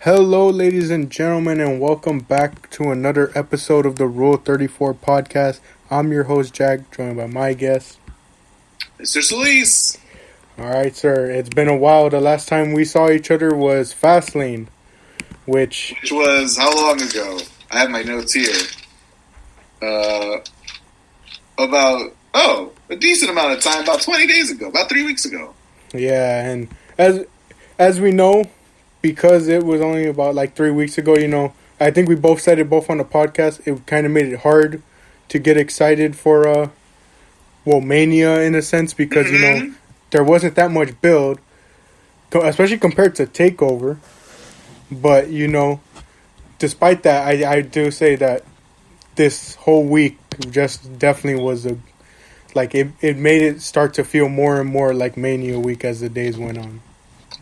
Hello, ladies and gentlemen, and welcome back to another episode of the Rule 34 podcast. I'm your host, Jack, joined by my guest, Mr. Solis. All right, sir. It's been a while. The last time we saw each other was Fastlane, which was how long ago? I have my notes here. A decent amount of time, about 20 days ago, about 3 weeks ago. Yeah, and as we know, because it was only about like 3 weeks ago, I think we both said it both on the podcast. It kind of made it hard to get excited for Mania in a sense because there wasn't that much build, especially compared to Takeover. But despite that, I do say that this whole week just definitely was it made it start to feel more and more like Mania week as the days went on.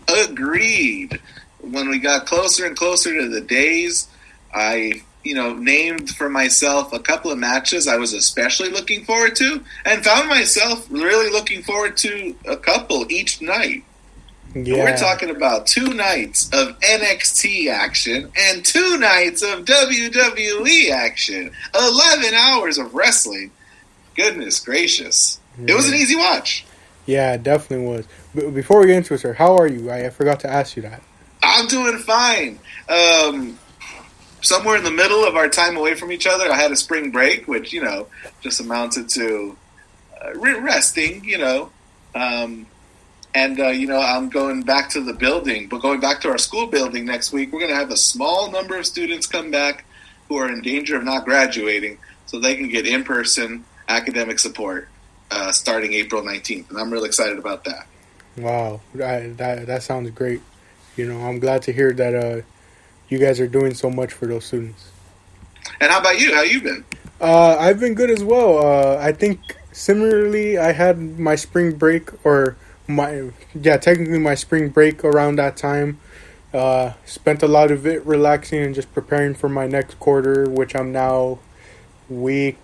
Agreed. When we got closer and closer to the days, I named for myself a couple of matches I was especially looking forward to, and found myself really looking forward to a couple each night. Yeah. We're talking about 2 nights of NXT action and 2 nights of WWE action. 11 hours of wrestling. Goodness gracious. Yeah. It was an easy watch. Yeah, it definitely was. But before we get into it, sir, how are you? I forgot to ask you that. I'm doing fine. Somewhere in the middle of our time away from each other, I had a spring break, which, just amounted to resting, I'm going back to the building, but going back to our school building next week, we're going to have a small number of students come back who are in danger of not graduating so they can get in-person academic support starting April 19th. And I'm really excited about that. Wow. That sounds great. I'm glad to hear that you guys are doing so much for those students. And how about you? How you been? I've been good as well. I think similarly, I had my spring break technically my spring break around that time. Spent a lot of it relaxing and just preparing for my next quarter, which I'm now week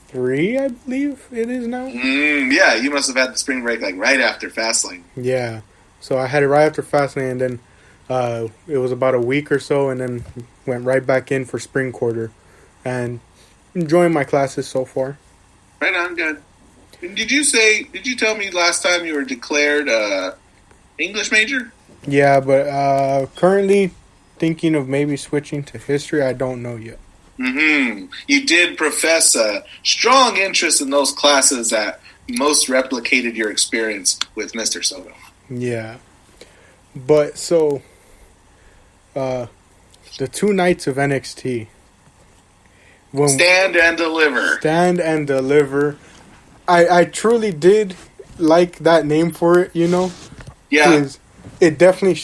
3, I believe it is now. Yeah, you must have had the spring break right after Fastlane. Yeah, so I had it right after Fastlane, and then it was about a week or so, and then went right back in for spring quarter, and enjoying my classes so far. Right on, good. Did you tell me last time you were declared English major? Yeah, but currently thinking of maybe switching to history. I don't know yet. Mm-hmm. You did profess a strong interest in those classes that most replicated your experience with Mr. Soto. Yeah. But so, the 2 nights of NXT. Stand and deliver. Stand and deliver. I truly did like that name for it, Yeah. It definitely,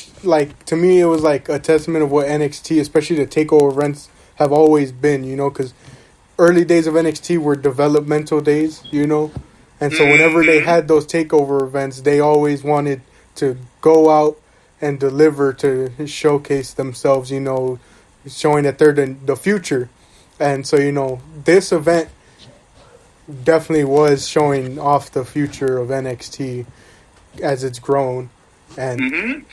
to me, it was like a testament of what NXT, especially the Takeover events, have always been, because early days of NXT were developmental days, and so whenever they had those Takeover events, they always wanted to go out and deliver to showcase themselves, showing that they're the future. And so, this event definitely was showing off the future of NXT as it's grown. And you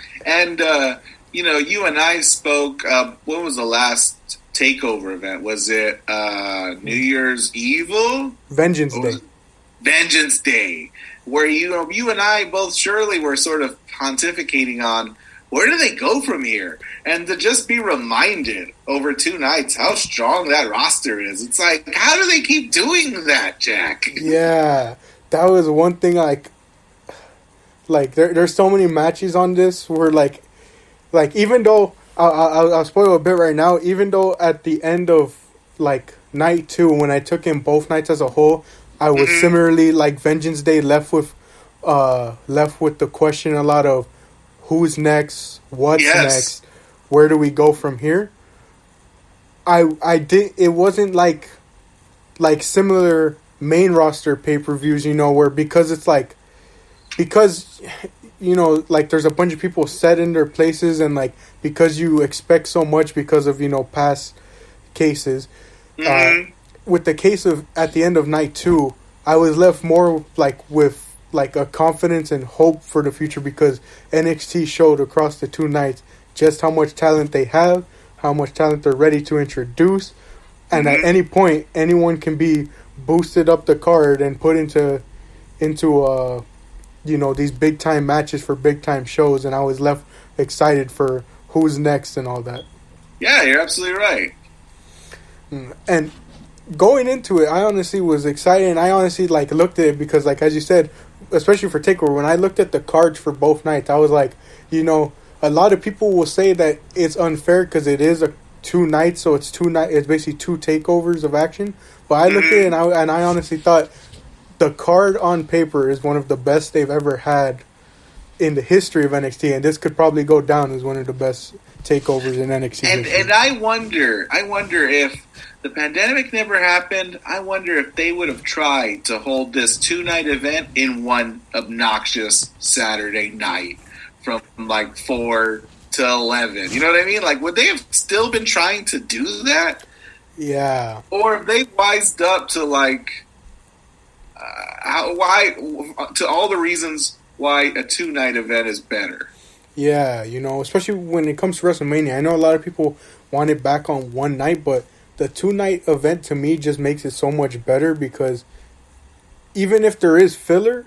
and I spoke, when was the last Takeover event? Was it New Year's Evil? Vengeance Day. Vengeance Day, where you and I both surely were sort of pontificating on where do they go from here, and to just be reminded over 2 nights how strong that roster is. It's like, how do they keep doing that, Jack? Yeah, that was one thing. There's so many matches on this where even though I'll spoil a bit right now, even though at the end of night 2, when I took in both nights as a whole, I was similarly Vengeance Day left with the question a lot of who's next, what's next, where do we go from here. It wasn't like similar main roster pay-per-views, where because it's there's a bunch of people set in their places, and because you expect so much because of past cases. With the case of at the end of night 2, I was left more with a confidence and hope for the future because NXT showed across the 2 nights just how much talent they have, how much talent they're ready to introduce, and at any point, anyone can be boosted up the card and put into these big time matches for big time shows, and I was left excited for who's next and all that. Yeah, you're absolutely right. And going into it, I honestly was excited, and I honestly looked at it because, as you said, especially for Takeover, when I looked at the cards for both nights, I was like, a lot of people will say that it's unfair because it is two nights, so it's it's basically two takeovers of action. But I looked at it, and I honestly thought the card on paper is one of the best they've ever had in the history of NXT, and this could probably go down as one of the best takeovers in NXT. And I wonder if the pandemic never happened, I wonder if they would have tried to hold this 2-night event in one obnoxious Saturday night from 4 to 11. You know what I mean? Would they have still been trying to do that? Yeah. Or have they wised up to why to all the reasons why a 2-night event is better? Yeah, especially when it comes to WrestleMania. I know a lot of people want it back on one night, but the 2-night event to me just makes it so much better because even if there is filler,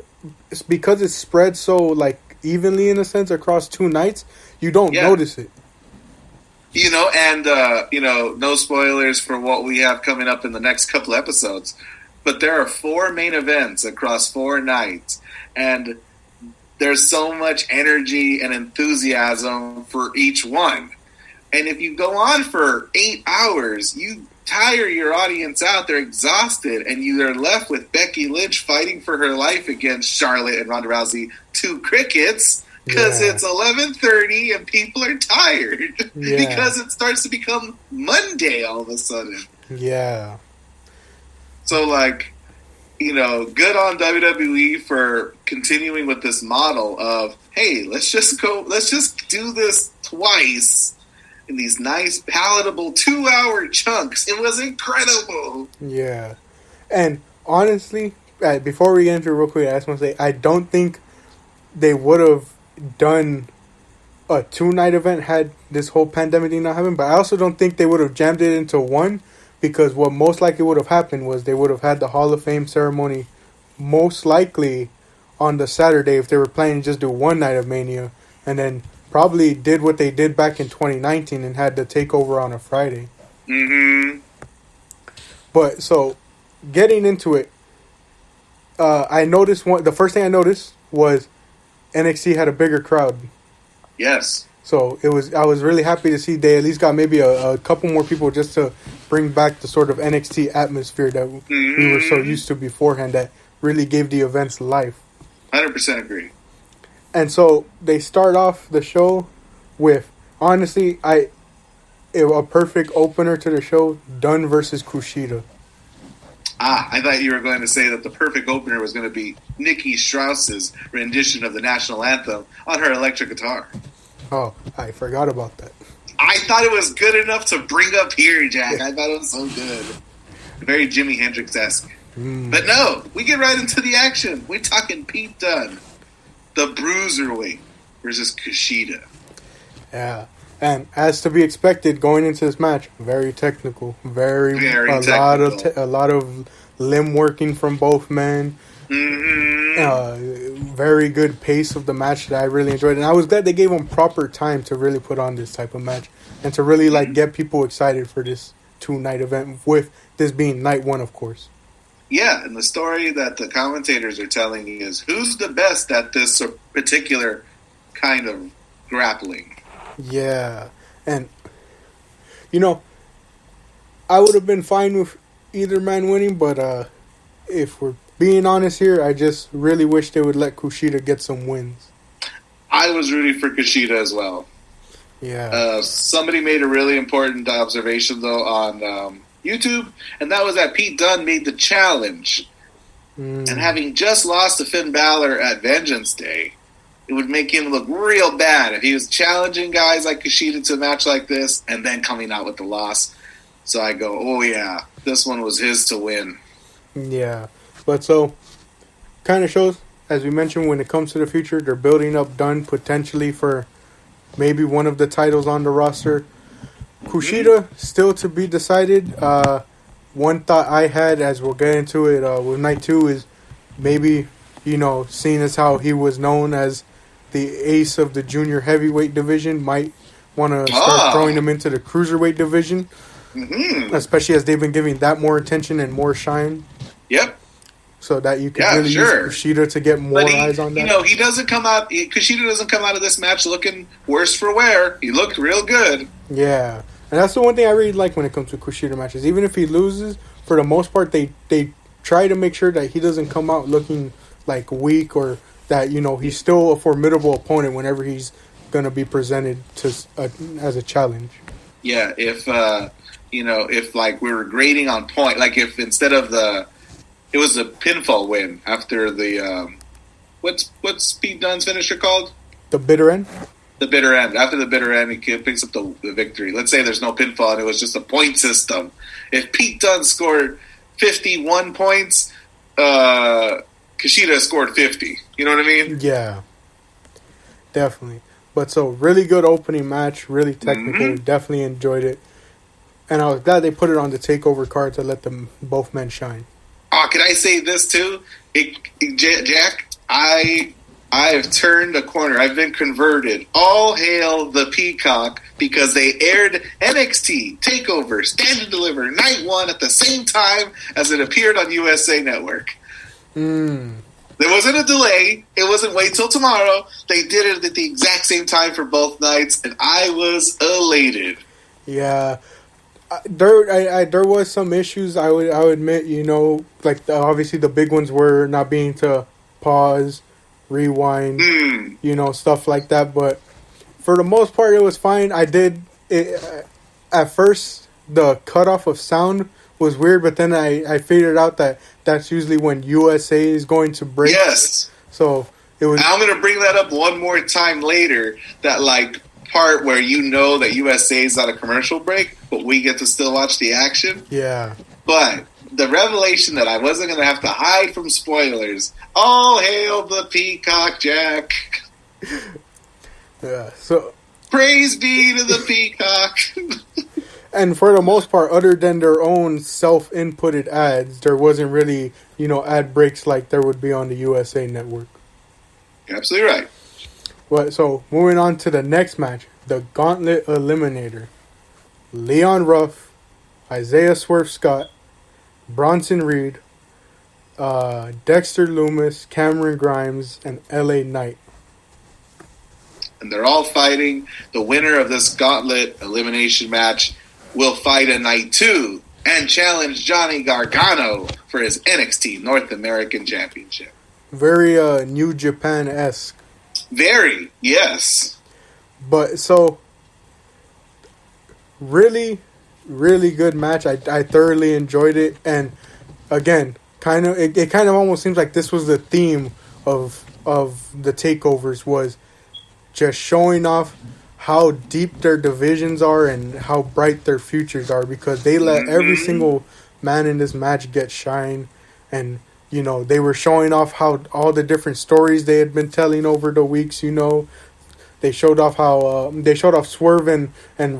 it's because it's spread so evenly in a sense across 2 nights, you don't notice it. No spoilers for what we have coming up in the next couple episodes, but there are 4 main events across 4 nights, and there's so much energy and enthusiasm for each one. And if you go on for 8 hours, you tire your audience out. They're exhausted, and you are left with Becky Lynch fighting for her life against Charlotte and Ronda Rousey, 2 crickets, because it's 11:30 and people are tired because it starts to become Monday all of a sudden. Yeah. So, good on WWE for continuing with this model of, hey, let's just do this twice in these nice, palatable 2-hour chunks. It was incredible. Yeah. And honestly, before we get into it real quick, I just want to say, I don't think they would have done a 2-night event had this whole pandemic thing not happened, but I also don't think they would have jammed it into one, because what most likely would have happened was they would have had the Hall of Fame ceremony most likely on the Saturday if they were planning to just do one night of Mania, and then probably did what they did back in 2019 and had the takeover on a Friday. Mm-hmm. But so, getting into it, I noticed the first thing I noticed was NXT had a bigger crowd. Yes. So I was really happy to see they at least got maybe a couple more people just to bring back the sort of NXT atmosphere that we were so used to beforehand that really gave the events life. 100% agree. And so they start off the show with, honestly, a perfect opener to the show, Dunn versus Kushida. I thought you were going to say that the perfect opener was going to be Nikki Strauss's rendition of the national anthem on her electric guitar. Oh, I forgot about that. I thought it was good enough to bring up here, Jack. I thought it was so good. Very Jimi Hendrix-esque. But no, we get right into the action. We're talking Pete Dunne, the Bruiserweight, versus Kushida. Yeah. And as to be expected, going into this match, very technical, very technical. A lot of limb working from both men. Very good pace of the match that I really enjoyed, and I was glad they gave them proper time to really put on this type of match and to really get people excited for this 2-night event. With this being night 1, of course. Yeah, and the story that the commentators are telling is who's the best at this particular kind of grappling. Yeah, and I would have been fine with either man winning, but if we're being honest here, I just really wish they would let Kushida get some wins. I was rooting for Kushida as well. Yeah. Somebody made a really important observation, though, on YouTube, and that was that Pete Dunne made the challenge. And having just lost to Finn Balor at Vengeance Day, it would make him look real bad if he was challenging guys like Kushida to a match like this and then coming out with the loss. So I go, oh yeah, this one was his to win. Yeah. But so, kind of shows, as we mentioned, when it comes to the future, they're building up Dunn potentially for maybe one of the titles on the roster. Kushida, still to be decided. One thought I had, as we'll get into it with night 2, is maybe, seeing as how he was known as the ace of the junior heavyweight division, might want to start throwing him into the cruiserweight division. Mm-hmm. Especially as they've been giving that more attention and more shine. Yep. So that you can really use Kushida to get more eyes on that. He doesn't come out. Kushida doesn't come out of this match looking worse for wear. He looked real good. Yeah, and that's the one thing I really like when it comes to Kushida matches. Even if he loses, for the most part, they try to make sure that he doesn't come out looking like weak, or that he's still a formidable opponent whenever he's going to be presented to as a challenge. Yeah, if like we were grading on point, like if instead of it was a pinfall win after the what's Pete Dunne's finisher called? The bitter end. The bitter end. After the bitter end, he picks up the victory. Let's say there's no pinfall and it was just a point system. If Pete Dunne scored 51 points, Kushida scored 50. You know what I mean? Yeah, definitely. But so really good opening match, really technical. Mm-hmm. Definitely enjoyed it, and I was glad they put it on the Takeover card to let them both men shine. Oh, can I say this too? Jack, I have turned a corner. I've been converted. All hail the Peacock, because they aired NXT Takeover Stand and Deliver Night 1 at the same time as it appeared on USA Network. There wasn't a delay. It wasn't wait till tomorrow. They did it at the exact same time for both nights, and I was elated. Yeah. There was some issues, I would admit, like obviously the big ones were not being to pause, rewind, stuff like that. But for the most part, it was fine. At first, the cutoff of sound was weird, but then I figured out that that's usually when USA is going to break. Yes. So it was. I'm going to bring that up one more time later. That part where that USA is on a commercial break, but we get to still watch the action. Yeah. But the revelation that I wasn't going to have to hide from spoilers. All hail the Peacock, Jack. Yeah. So praise be to the Peacock. And for the most part, other than their own self-inputted ads, there wasn't really, ad breaks like there would be on the USA Network. You're absolutely right. But so, moving on to the next match, the Gauntlet Eliminator. Leon Ruff, Isaiah Swerve Scott, Bronson Reed, Dexter Lumis, Cameron Grimes, and LA Knight. And they're all fighting. The winner of this Gauntlet Elimination match will fight a Night 2 and challenge Johnny Gargano for his NXT North American Championship. Very New Japan-esque. Very, yes. But so, really, really good match. I thoroughly enjoyed it. And again, it kind of almost seems like this was the theme of the takeovers, was just showing off how deep their divisions are and how bright their futures are, because they let every single man in this match get shine. And they were showing off how all the different stories they had been telling over the weeks. They showed off how Swerve and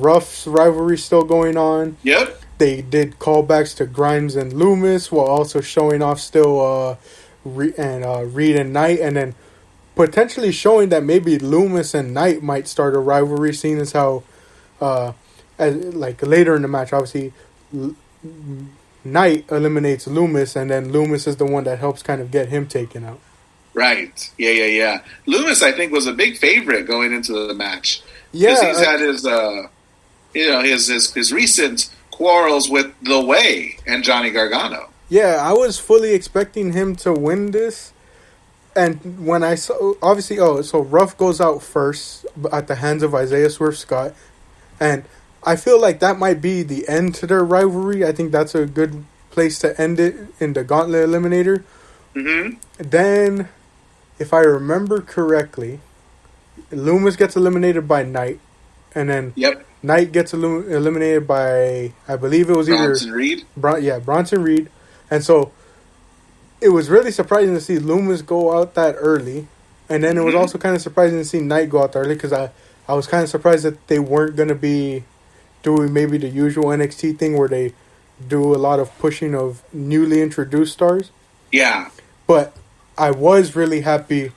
Ruff's rivalry still going on. Yep. They did callbacks to Grimes and Lumis, while also showing off still Reed and Knight, and then potentially showing that maybe Lumis and Knight might start a rivalry, seeing as how, later in the match, obviously, Knight eliminates Lumis, and then Lumis is the one that helps kind of get him taken out. Right. Yeah. Lumis, I think, was a big favorite going into the match. Yeah. Because he's had his recent quarrels with The Way and Johnny Gargano. Yeah, I was fully expecting him to win this. And when I saw, obviously, so Ruff goes out first at the hands of Isaiah Swerve Scott. And I feel like that might be the end to their rivalry. I think that's a good place to end it in the Gauntlet Eliminator. Mm-hmm. Then, if I remember correctly, Lumis gets eliminated by Knight. And then Knight gets eliminated by, I believe it was Bronson Reed? Bronson Reed. And so it was really surprising to see Lumis go out that early. And then it was also kind of surprising to see Knight go out that early, because I was kind of surprised that they weren't going to be doing maybe the usual NXT thing where they do a lot of pushing of newly introduced stars. Yeah. But I was really happy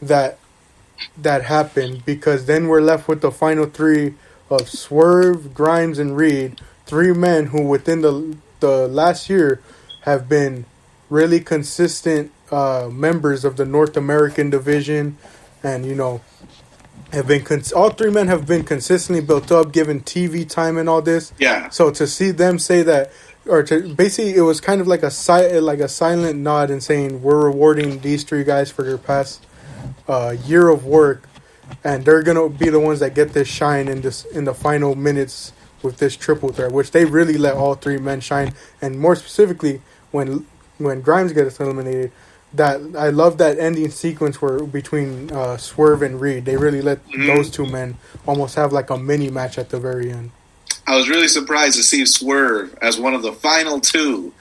that that happened, because then we're left with the final three of Swerve, Grimes, and Reed. Three men who within the last year have been really consistent members of the North American division, and have been all three men have been consistently built up, given TV time and all this. Yeah. So to see them say that, or to basically, it was kind of like a silent nod and saying we're rewarding these three guys for their past year of work, and they're gonna be the ones that get this shine in the final minutes with this triple threat, which they really let all three men shine, and more specifically when Grimes gets eliminated. That I love that ending sequence where between Swerve and Reed, they really let those two men almost have like a mini match at the very end. I was really surprised to see Swerve as one of the final two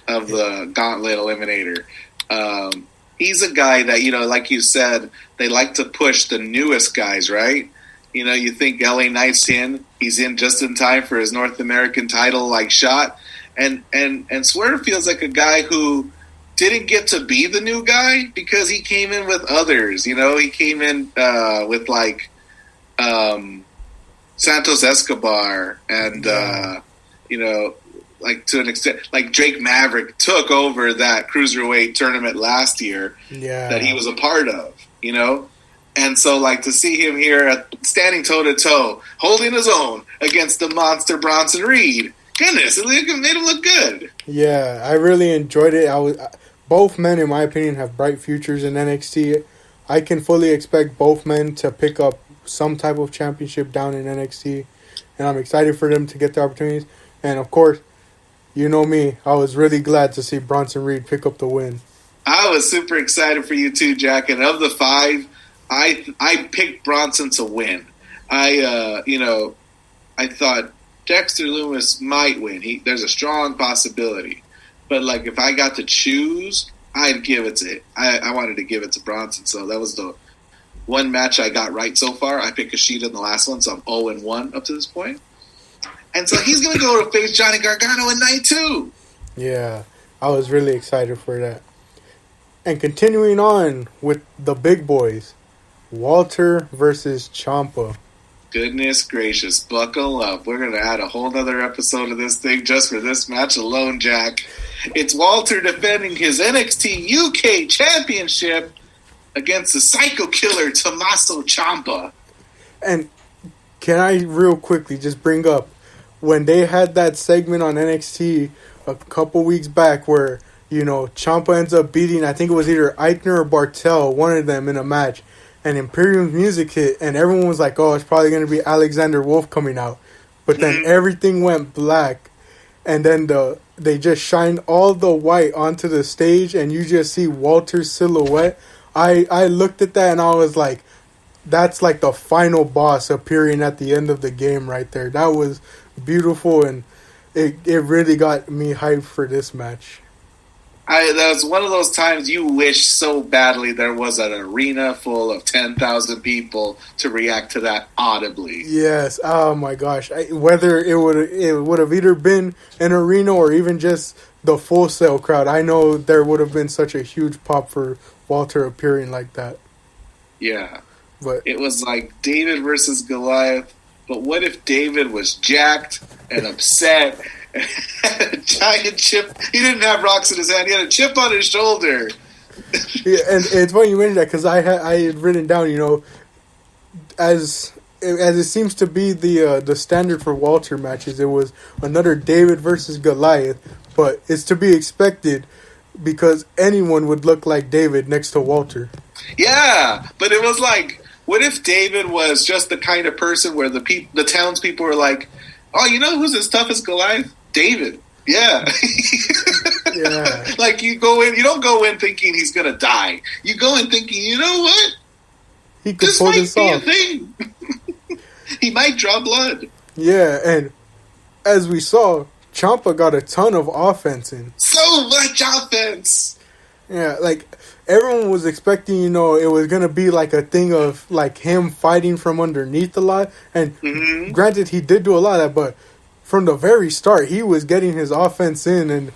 of the Gauntlet Eliminator. He's a guy that, like you said, they like to push the newest guys, right? You think LA Knight's in, he's in just in time for his North American title shot, and Swerve feels like a guy who didn't get to be the new guy because he came in with others. He came in with Santos Escobar and to an extent, Drake Maverick took over that cruiserweight tournament last year that he was a part of. And so to see him here standing toe to toe, holding his own against the monster Bronson Reed. Goodness, it made him look good. Yeah, I really enjoyed it. Both men, in my opinion, have bright futures in NXT. I can fully expect both men to pick up some type of championship down in NXT, and I'm excited for them to get the opportunities. And of course, you know me, I was really glad to see Bronson Reed pick up the win. I was super excited for you too, Jack. And of the five, I picked Bronson to win. I thought Dexter Lumis might win. There's a strong possibility. But if I got to choose, I'd give it to I wanted to give it to Bronson. So that was the one match I got right so far. I picked Kushida in the last one, so I'm 0-1 up to this point. And so he's going to go to face Johnny Gargano in night 2. Yeah, I was really excited for that. And continuing on with the big boys, Walter versus Ciampa. Goodness gracious, buckle up. We're going to add a whole other episode of this thing just for this match alone, Jack. It's Walter defending his NXT UK Championship against the Psycho Killer, Tommaso Ciampa. And can I real quickly just bring up, when they had that segment on NXT a couple weeks back where, Ciampa ends up beating, I think it was either Eichner or Bartel, one of them in a match, and Imperium's music hit, and everyone was like, oh, it's probably going to be Alexander Wolf coming out. But then everything went black, and then they just shined all the white onto the stage, and you just see Walter's silhouette. I looked at that, and I was like, that's like the final boss appearing at the end of the game right there. That was beautiful, and it really got me hyped for this match. That was one of those times you wish so badly there was an arena full of 10,000 people to react to that audibly. Yes. Oh my gosh. Whether it would have either been an arena or even just the Full Sail crowd, I know there would have been such a huge pop for Walter appearing like that. Yeah. But it was like David versus Goliath. But what if David was jacked and upset? A giant chip. He didn't have rocks in his hand. He had a chip on his shoulder. Yeah, and it's funny you mentioned that because I had written down, as it seems to be the standard for Walter matches, it was another David versus Goliath, but it's to be expected because anyone would look like David next to Walter. Yeah, but it was like, what if David was just the kind of person where the townspeople were like, oh, who's as tough as Goliath? David. Yeah. Yeah. You go in, you don't go in thinking he's going to die. You go in thinking, you know what? He could pull this off. This might be a thing. He might draw blood. Yeah, and as we saw, Ciampa got a ton of offense in. So much offense. Yeah, like everyone was expecting, it was gonna be like a thing of like him fighting from underneath a lot. And granted, he did do a lot of that, but from the very start, he was getting his offense in, and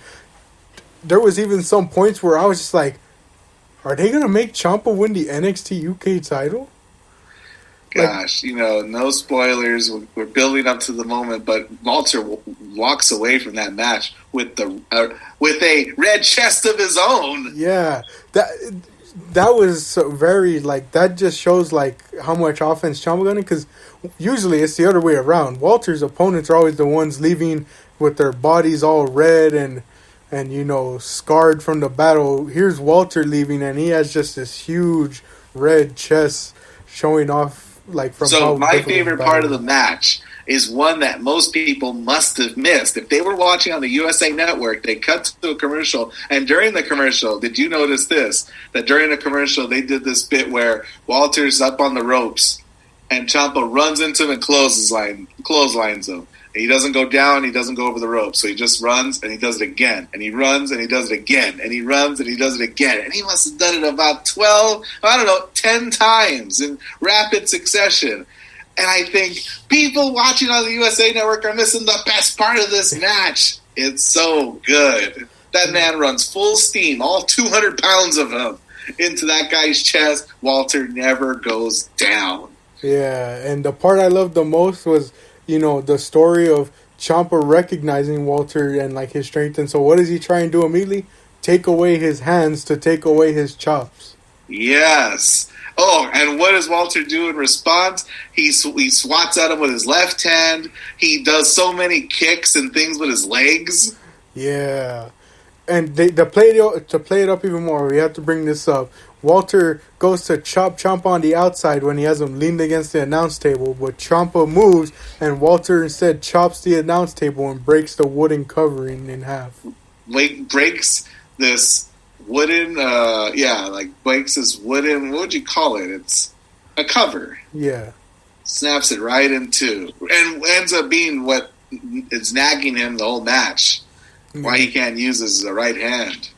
there was even some points where I was just like, "Are they gonna make Ciampa win the NXT UK title?" Gosh, no spoilers. We're building up to the moment, but Walter walks away from that match with a red chest of his own. Yeah, that was so very that just shows how much offense Ciampa got in, because usually it's the other way around. Walter's opponents are always the ones leaving with their bodies all red and scarred from the battle. Here's Walter leaving, and he has just this huge red chest showing off. So my favorite part of the match is one that most people must have missed. If they were watching on the USA Network, they cut to a commercial, and during the commercial, did you notice this? That during the commercial, they did this bit where Walter's up on the ropes, and Ciampa runs into him and clotheslines him. And he doesn't go down, he doesn't go over the ropes, so he just runs, and he does it again, and he runs, and he does it again, and he runs, and he does it again, and he must have done it about 10 times in rapid succession. And I think people watching on the USA Network are missing the best part of this match. It's so good. That man runs full steam, all 200 pounds of him, into that guy's chest. Walter never goes down. Yeah, and the part I loved the most was the story of Ciampa recognizing Walter and his strength. And so what does he try and do immediately? Take away his hands to take away his chops. Yes. Oh, and what does Walter do in response? He swats at him with his left hand. He does so many kicks and things with his legs. Yeah. And to play it up even more, we have to bring this up. Walter goes to chop Ciampa on the outside when he has him leaned against the announce table, but Ciampa moves, and Walter instead chops the announce table and breaks the wooden covering in half. Breaks this wooden, breaks this wooden, what would you call it? It's a cover. Yeah. Snaps it right in two, and ends up being what is nagging him the whole match. Why he can't use his right hand.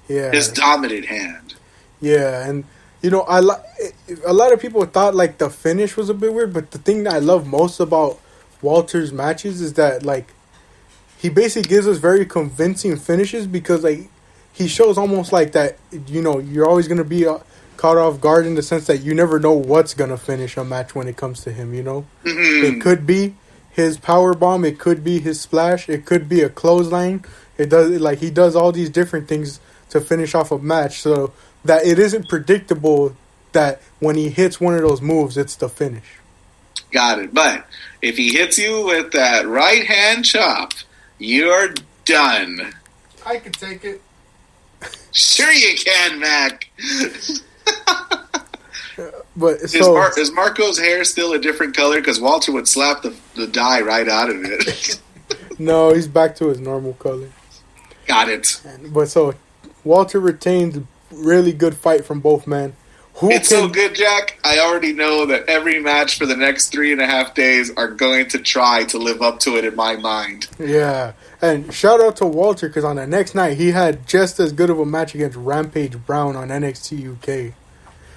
Yeah. His dominant hand. Yeah, and a lot of people thought the finish was a bit weird, but the thing that I love most about Walter's matches is that he basically gives us very convincing finishes, because he shows almost that you're always going to be caught off guard, in the sense that you never know what's going to finish a match when it comes to him. It could be his power bomb, it could be his splash, it could be a clothesline. He does all these different things to finish off a match, so that it isn't predictable that when he hits one of those moves, it's the finish. Got it. But if he hits you with that right hand chop, you're done. I can take it. Sure you can, Mac. But is Marco's hair still a different color? Because Walter would slap the dye right out of it. No, he's back to his normal color. Got it. But so Walter retains. Really good fight from both men. So good, Jack. I already know that every match for the next 3.5 days are going to try to live up to it in my mind. Yeah. And shout out to Walter, because on the next night, he had just as good of a match against Rampage Brown on NXT UK.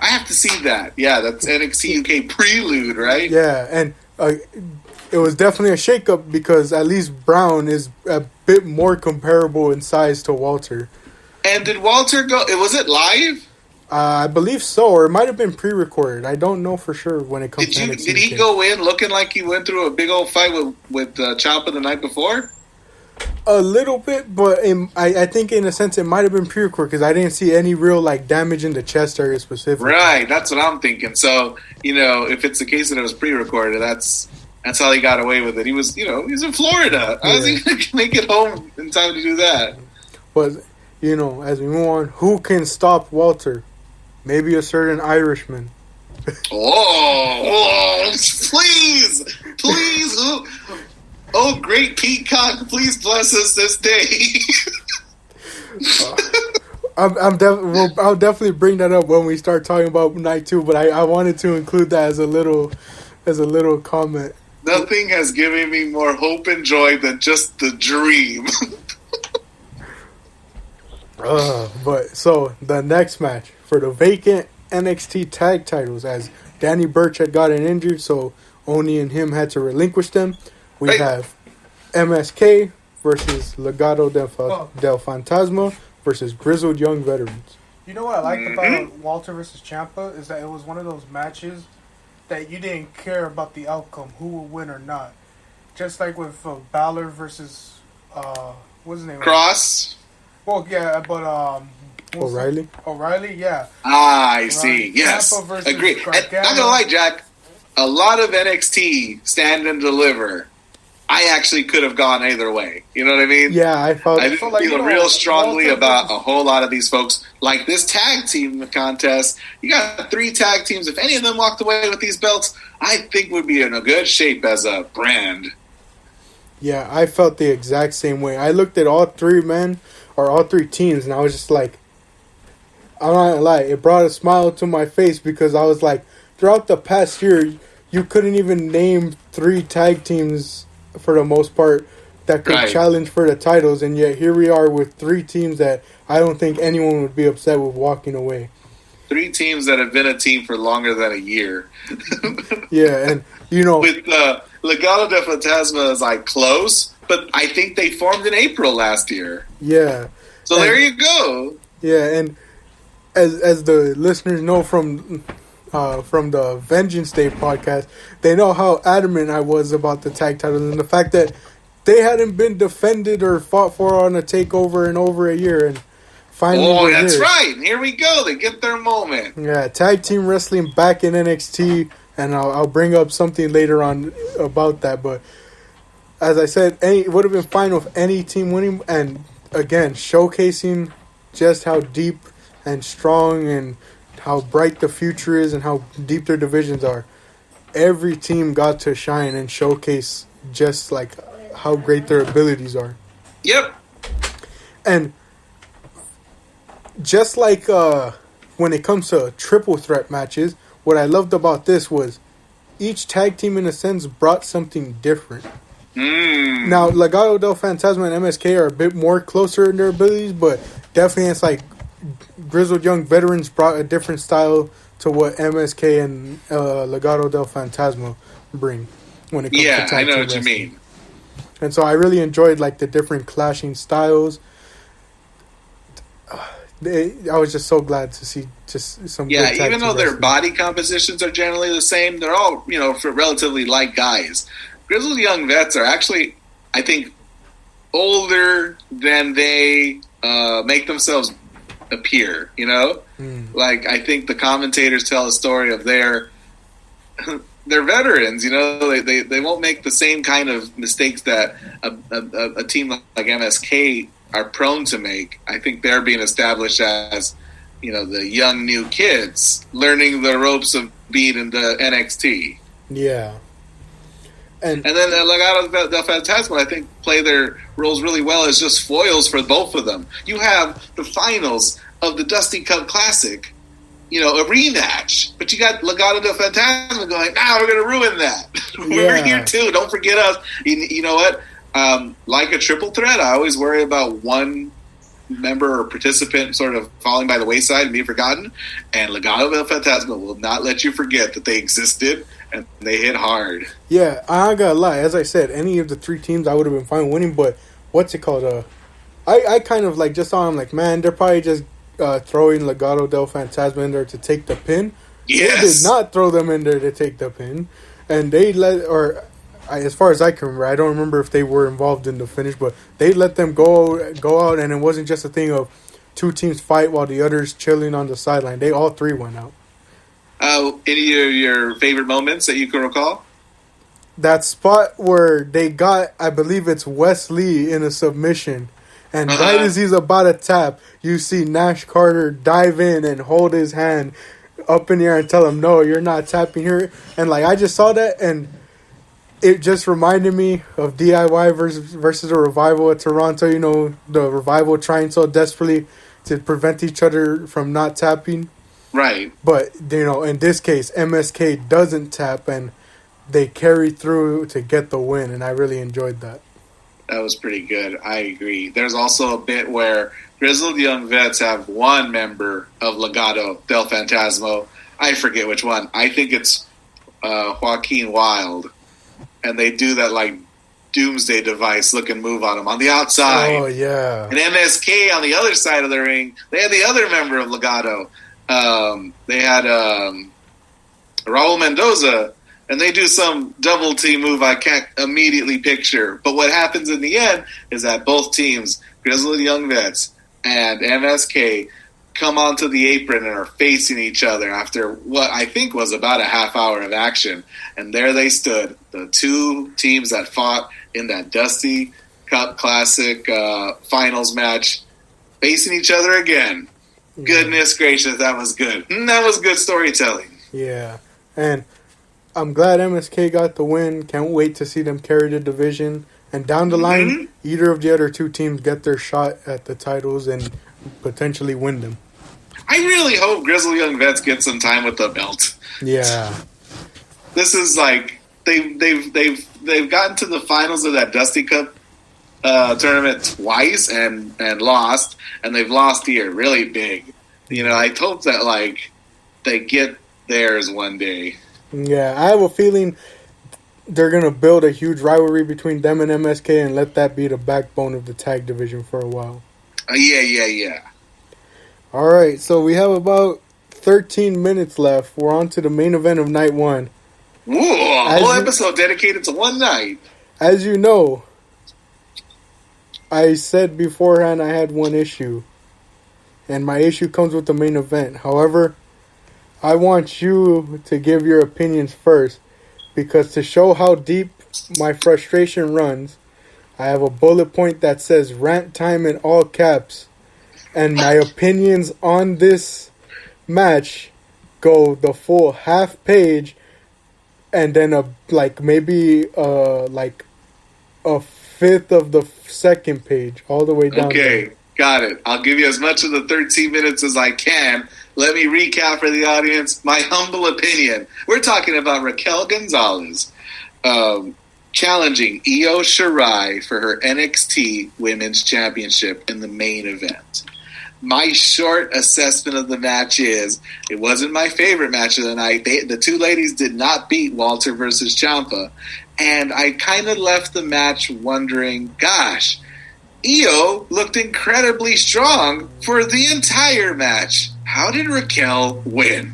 I have to see that. Yeah, that's NXT UK Prelude, right? Yeah, and it was definitely a shakeup, because at least Brown is a bit more comparable in size to Walter. And did Walter go? Was it live? I believe so, or it might have been pre-recorded. I don't know for sure when it comes to NXT. Did he go in looking like he went through a big old fight with Ciampa the night before? A little bit, but I think in a sense it might have been pre-recorded, because I didn't see any real damage in the chest area specifically. Right, that's what I'm thinking. So if it's the case that it was pre-recorded, that's how he got away with it. He was he's in Florida. How is he going to make it home in time to do that? But as we move on, who can stop Walter? Maybe a certain Irishman. Please. Oh, great Peacock, please bless us this day. I'll definitely bring that up when we start talking about night 2. But I wanted to include that as a little comment. Nothing has given me more hope and joy than just the dream. But so the next match for the vacant NXT tag titles, as Danny Burch had gotten injured, so Oni and him had to relinquish them. We have MSK versus Legado del Fantasma versus Grizzled Young Veterans. You know what I liked about Walter versus Ciampa is that it was one of those matches that you didn't care about the outcome, who will win or not. Just like with Balor versus what's his name? Cross. Well, yeah, but O'Reilly. O'Reilly, yeah. I see. Yes, agree. Not gonna lie, Jack. A lot of NXT stand and deliver. I actually could have gone either way. You know what I mean? Yeah, I feel real strongly about a whole lot of these folks. Like this tag team contest, you got 3 tag teams. If any of them walked away with these belts, I think would be in a good shape as a brand. Yeah, I felt the exact same way. I looked at all 3 teams, and I was just like, I'm not gonna lie, it brought a smile to my face because I was like, throughout the past year, you couldn't even name 3 tag teams for the most part that could challenge for the titles, and yet here we are with 3 teams that I don't think anyone would be upset with walking away. 3 teams that have been a team for longer than a year. Yeah, and you know, with Legado del Fantasma is like close, but I think they formed in April last year. Yeah. So there you go. Yeah, and as the listeners know from the Vengeance Day podcast, they know how adamant I was about the tag titles and the fact that they hadn't been defended or fought for on a takeover in over a year, and finally that's right. Here we go. They get their moment. Yeah, tag team wrestling back in NXT, and I'll bring up something later on about that. But as I said, it would have been fine with any team winning, and again, showcasing just how deep and strong and how bright the future is and how deep their divisions are. Every team got to shine and showcase just like how great their abilities are. Yep. And just like when it comes to triple threat matches, what I loved about this was each tag team in a sense brought something different. Now, Legado del Fantasma and MSK are a bit more closer in their abilities, but definitely it's like Grizzled Young Veterans brought a different style to what MSK and Legado del Fantasma bring when it comes to tag team I know what wrestling. you mean. And so I really enjoyed like the different clashing styles. I was just so glad to see just some. Yeah, good tag even though team their wrestling. body compositions are generally the same, they're all for relatively light guys. Grizzled Young Vets are actually, I think, older than they make themselves appear. Like I think the commentators tell a story of they're veterans. They won't make the same kind of mistakes that a team like MSK are prone to make. I think they're being established as the young new kids learning the ropes of being in the NXT. Yeah. And then Legado del Fantasma, I think, play their roles really well as just foils for both of them. You have the finals of the Dusty Cup Classic, a rematch. But you got Legado del Fantasma going, we're going to ruin that. We're here too. Don't forget us. You know what? Like a triple threat, I always worry about one member or participant sort of falling by the wayside and being forgotten. And Legado del Fantasma will not let you forget that they existed and they hit hard. Yeah, I ain't gonna lie. As I said, any of the 3 teams I would have been fine winning, but what's it called? I kind of like just saw them like, man, they're probably just throwing Legado del Fantasma in there to take the pin. Yes. They did not throw them in there to take the pin, and they as far as I can remember, I don't remember if they were involved in the finish, but they let them go out, and it wasn't just a thing of 2 teams fight while the others chilling on the sideline. They all 3 went out. Any of your favorite moments that you can recall? That spot where they got, I believe it's Wes Lee in a submission, and right as he's about to tap, you see Nash Carter dive in and hold his hand up in the air and tell him, no, you're not tapping here. And like I just saw that, and it just reminded me of DIY versus the Revival at Toronto. The Revival trying so desperately to prevent each other from not tapping. Right. But, in this case, MSK doesn't tap, and they carry through to get the win, and I really enjoyed that. That was pretty good. I agree. There's also a bit where Grizzled Young Vets have one member of Legado del Fantasma. I forget which one. I think it's Joaquin Wilde. And they do that, like, Doomsday Device looking move on him on the outside. Oh, yeah. And MSK on the other side of the ring, they had the other member of Legado. They had Raul Mendoza, and they do some double team move I can't immediately picture. But what happens in the end is that both teams, Grizzled Young Vets and MSK, come onto the apron and are facing each other after what I think was about a half hour of action. And there they stood, the two teams that fought in that Dusty Cup Classic finals match, facing each other again. Yeah. Goodness gracious, that was good. That was good storytelling. Yeah, and I'm glad MSK got the win. Can't wait to see them carry the division. And down the line, either of the other two teams get their shot at the titles and potentially win them. I really hope Grizzled Young Vets get some time with the belt. Yeah. This is like they've gotten to the finals of that Dusty Cup tournament twice and lost, and they've lost here really big. You know, I hope that like they get theirs one day. Yeah, I have a feeling they're going to build a huge rivalry between them and MSK and let that be the backbone of the tag division for a while. Yeah. All right, so we have about 13 minutes left. We're on to the main event of night one. Ooh, a whole episode dedicated to one night. As you know, I said beforehand I had one issue, and my issue comes with the main event. However, I want you to give your opinions first, because to show how deep my frustration runs, I have a bullet point that says rant time in all caps, and my opinions on this match go the full half page, and then maybe a fifth of the second page, all the way down. Okay, there. Got it. I'll give you as much of the 13 minutes as I can. Let me recap for the audience my humble opinion. We're talking about Raquel Gonzalez challenging Io Shirai for her NXT Women's Championship in the main event. My short assessment of the match is it wasn't my favorite match of the night. The two ladies did not beat Walter versus Ciampa. And I kind of left the match wondering, gosh, Io looked incredibly strong for the entire match. How did Raquel win?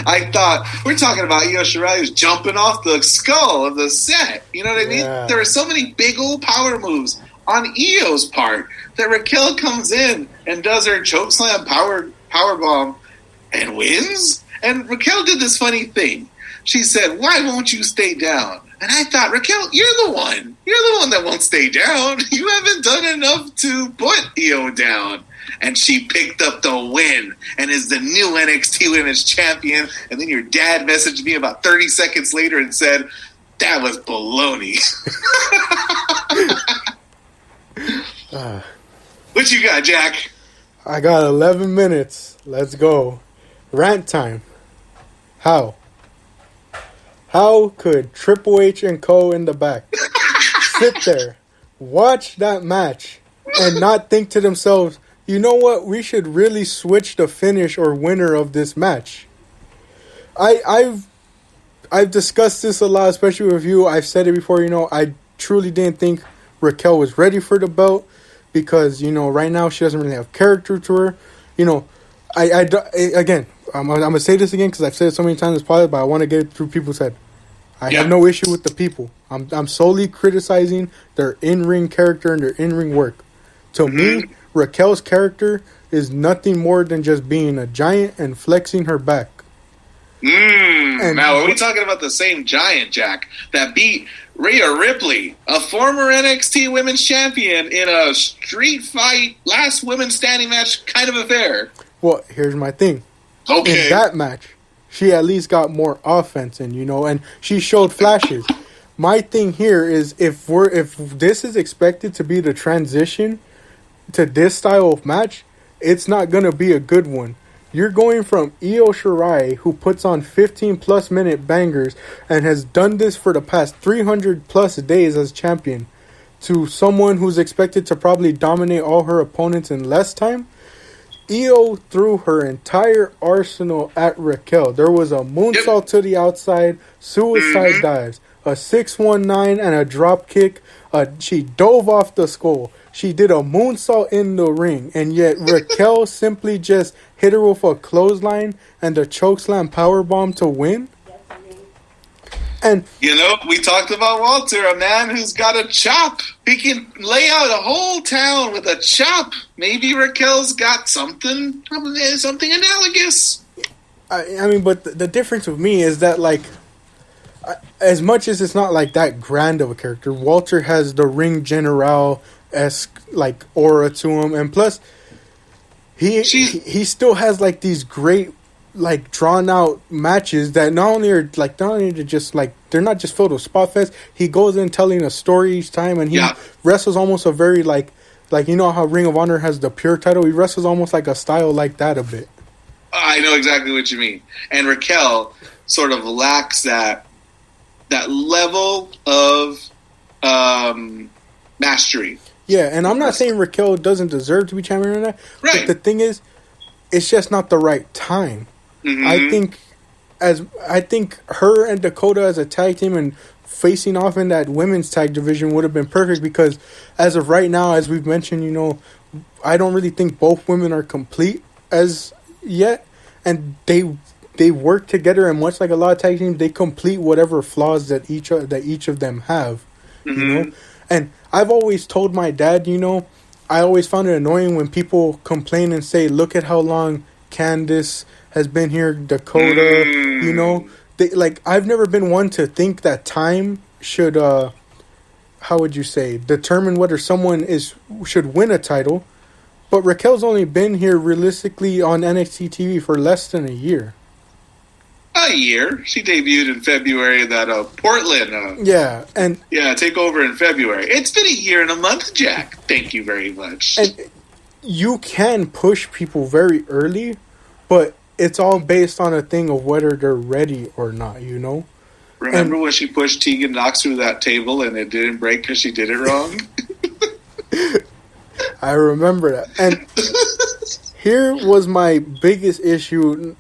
I thought, we're talking about Io Shirai who's jumping off the skull of the set. You know what I mean? Yeah. There are so many big old power moves on Io's part that Raquel comes in and does her chokeslam power bomb and wins. And Raquel did this funny thing. She said, "Why won't you stay down?" And I thought, Raquel, you're the one. You're the one that won't stay down. You haven't done enough to put Io down. And she picked up the win and is the new NXT Women's Champion. And then your dad messaged me about 30 seconds later and said, that was baloney. What you got, Jack? I got 11 minutes. Let's go. Rant time. How could Triple H and Co. in the back sit there, watch that match, and not think to themselves, you know what, we should really switch the finish or winner of this match? I've discussed this a lot, especially with you. I've said it before, I truly didn't think Raquel was ready for the belt because, right now she doesn't really have character to her. Again, I'm going to say this again because I've said it so many times in this podcast, but I want to get it through people's head. I have no issue with the people. I'm solely criticizing their in-ring character and their in-ring work. To me, Raquel's character is nothing more than just being a giant and flexing her back. Now, are we talking about the same giant, Jack, that beat Rhea Ripley, a former NXT Women's Champion, in a street fight, last women standing match kind of affair? Well, here's my thing. Okay. In that match, she at least got more offense and she showed flashes. My thing here is if this is expected to be the transition to this style of match, it's not going to be a good one. You're going from Io Shirai, who puts on 15-plus minute bangers and has done this for the past 300-plus days as champion, to someone who's expected to probably dominate all her opponents in less time, Io threw her entire arsenal at Raquel. There was a moonsault to the outside, suicide dives, a 619 and a drop kick. She dove off the skull. She did a moonsault in the ring, and yet Raquel simply just hit her with a clothesline and a chokeslam powerbomb to win. And you know, we talked about Walter, a man who's got a chop. He can lay out a whole town with a chop. Maybe Raquel's got something analogous. I mean, but the difference with me is that, like, as much as it's not like that grand of a character, Walter has the ring general-esque like aura to him, and plus he still has like these great like drawn out matches that not only just like they're not just filled with spot fest. He goes in telling a story each time, and he wrestles almost a very like you know how Ring of Honor has the pure title. He wrestles almost like a style like that a bit. I know exactly what you mean, and Raquel sort of lacks that level of mastery. Yeah, and I'm not saying Raquel doesn't deserve to be champion or not. Right. But the thing is, it's just not the right time. Mm-hmm. I think her and Dakota as a tag team and facing off in that women's tag division would have been perfect, because as of right now, as we've mentioned, you know, I don't really think both women are complete as yet, and they work together, and much like a lot of tag teams, they complete whatever flaws that each of them have. Mm-hmm. You know, and I've always told my dad, you know, I always found it annoying when people complain and say, "Look at how long Candice has been here, Dakota." You know, I've never been one to think that time should, how would you say, determine whether someone should win a title. But Raquel's only been here realistically on NXT TV for less than a year. A year. She debuted in February of that Portland. Takeover in February. It's been a year and a month, Jack. Thank you very much. And you can push people very early, but it's all based on a thing of whether they're ready or not, you know? Remember when she pushed Tegan Knox through that table and it didn't break because she did it wrong? I remember that. And here was my biggest issue,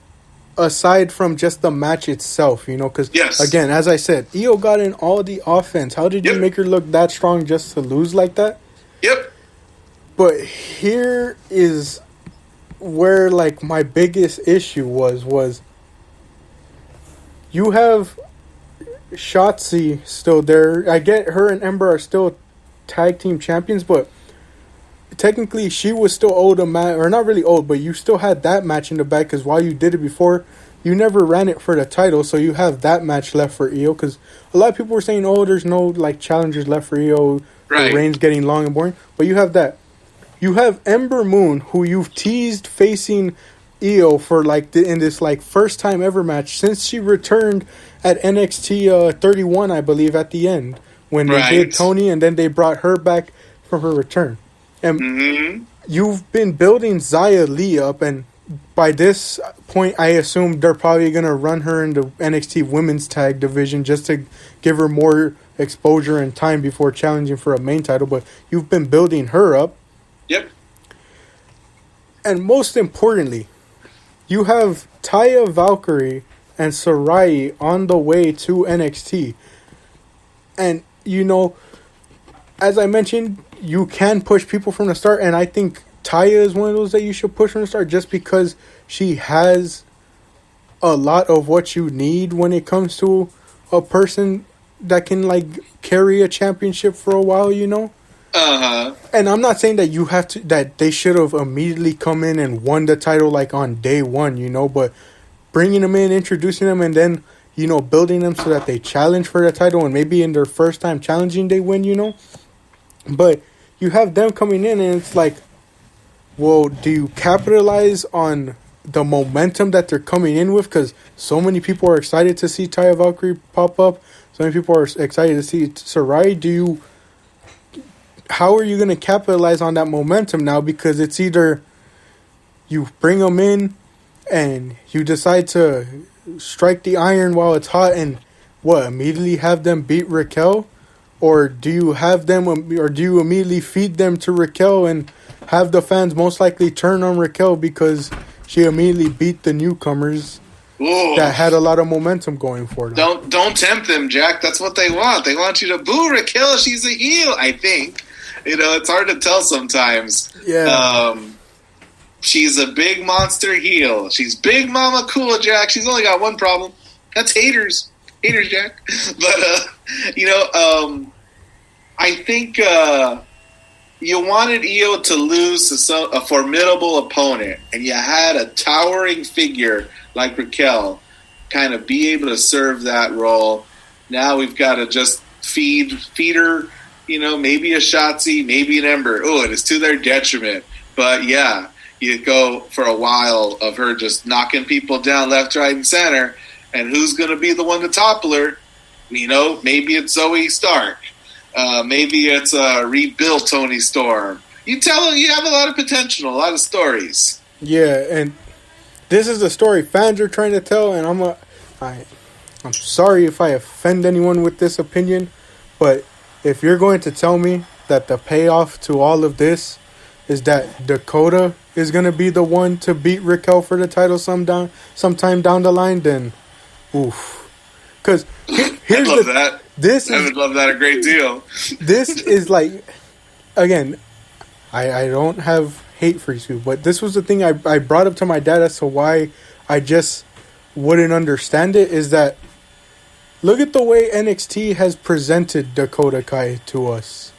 aside from just the match itself, you know, because, again, as I said, Io got in all the offense. How did you make her look that strong just to lose like that? Yep. But here is where, like, my biggest issue was you have Shotzi still there. I get her and Ember are still tag team champions, but technically she was still owed a match, or not really owed, but you still had that match in the back, because while you did it before, you never ran it for the title, so you have that match left for Io, because a lot of people were saying, oh, there's no like challengers left for Io, the reign's getting long and boring, but you have that. You have Ember Moon, who you've teased facing Io for like in this like first time ever match since she returned at NXT 31, I believe, at the end, when they did Tony, and then they brought her back for her return. And you've been building Xia Li up, and by this point, I assume they're probably going to run her into NXT Women's Tag Division just to give her more exposure and time before challenging for a main title. But you've been building her up. Yep. And most importantly, you have Taya Valkyrie and Sarai on the way to NXT. And, you know, as I mentioned, you can push people from the start, and I think Taya is one of those that you should push from the start just because she has a lot of what you need when it comes to a person that can, like, carry a championship for a while, you know? Uh-huh. And I'm not saying that that they should have immediately come in and won the title, like, on day one, you know? But bringing them in, introducing them, and then, you know, building them so that they challenge for the title, and maybe in their first time challenging, they win, you know? But you have them coming in, and it's like, well, do you capitalize on the momentum that they're coming in with? Because so many people are excited to see Taya Valkyrie pop up. So many people are excited to see Sarai. How are you going to capitalize on that momentum now? Because it's either you bring them in and you decide to strike the iron while it's hot and immediately have them beat Raquel, or do you have them, or do you immediately feed them to Raquel and have the fans most likely turn on Raquel because she immediately beat the newcomers that had a lot of momentum going for them? Don't tempt them, Jack. That's what they want. They want you to boo Raquel. She's a heel, I think. It's hard to tell sometimes. Yeah. She's a big monster heel. She's Big Mama Cool, Jack. She's only got one problem. That's haters. Haters, Jack. But, I think you wanted Io to lose to a formidable opponent, and you had a towering figure like Raquel kind of be able to serve that role. Now we've got to just feed her, maybe a Shotzi, maybe an Ember. Oh, it is to their detriment. But, yeah, you go for a while of her just knocking people down left, right, and center, and who's going to be the one to topple her? Maybe it's Zoe Stark. Maybe it's a rebuilt Tony Storm. You have a lot of potential, a lot of stories. Yeah, and this is the story fans are trying to tell, and I'm sorry if I offend anyone with this opinion, but if you're going to tell me that the payoff to all of this is that Dakota is going to be the one to beat Raquel for the title sometime down the line, then oof. Because here's that. I would love that a great deal. This is like, again, I don't have hate for you, but this was the thing I brought up to my dad as to why I just wouldn't understand it, is that look at the way NXT has presented Dakota Kai to us.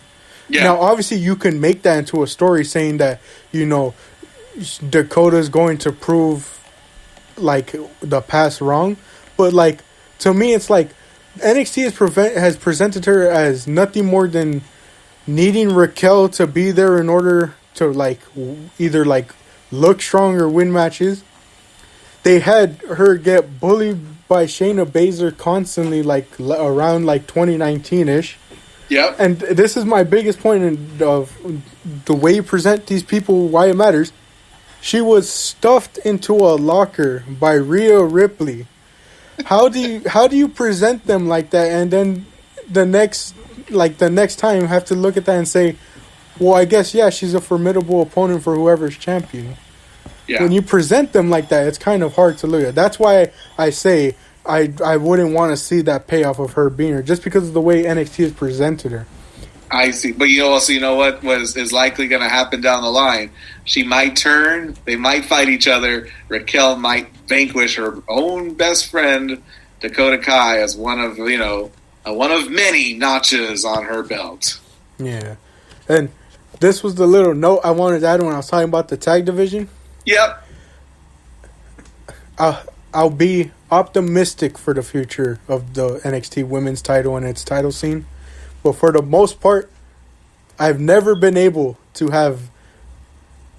Yeah. Now, obviously, you can make that into a story saying that, Dakota's going to prove, like, the past wrong. But, like, to me, it's like NXT has presented her as nothing more than needing Raquel to be there in order to, like, either, like, look strong or win matches. They had her get bullied by Shayna Baszler constantly, like, around, like, 2019-ish. Yep. And this is my biggest point of the way you present these people, why it matters. She was stuffed into a locker by Rhea Ripley. How do you present them like that, and then the next time have to look at that and say, well, I guess, yeah, she's a formidable opponent for whoever's champion. Yeah. When you present them like that, it's kind of hard to look at. That's why I say I wouldn't want to see that payoff of her being her, just because of the way NXT has presented her. I see. But what is likely going to happen down the line? She might turn. They might fight each other. Raquel might vanquish her own best friend, Dakota Kai, as one of many notches on her belt. Yeah. And this was the little note I wanted to add when I was talking about the tag division. Yep. I'll be optimistic for the future of the NXT women's title and its title scene. But for the most part, I've never been able to have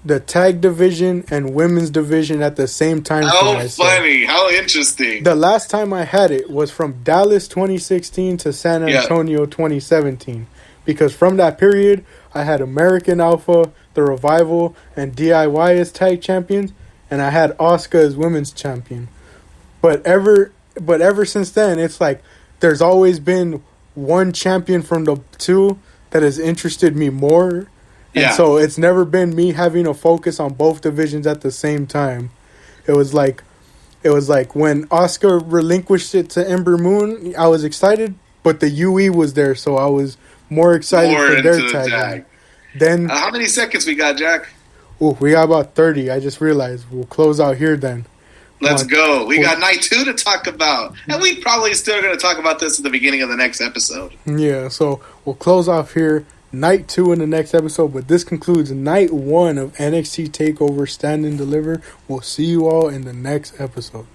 the tag division and women's division at the same time. How funny. How interesting. The last time I had it was from Dallas 2016 to San Antonio 2017. Because from that period, I had American Alpha, The Revival, and DIY as tag champions. And I had Asuka as women's champion. But ever since then, it's like there's always been one champion from the two that has interested me more. And so it's never been me having a focus on both divisions at the same time. It was like when Asuka relinquished it to Ember Moon, I was excited, but the UE was there, so I was more excited for their tag. Then how many seconds we got, Jack? Oh, we got about 30. I just realized. We'll close out here then. Let's go. We got night 2 to talk about. And we probably still going to talk about this at the beginning of the next episode. Yeah, so we'll close off here. Night 2 in the next episode. But this concludes night 1 of NXT TakeOver Stand and Deliver. We'll see you all in the next episode.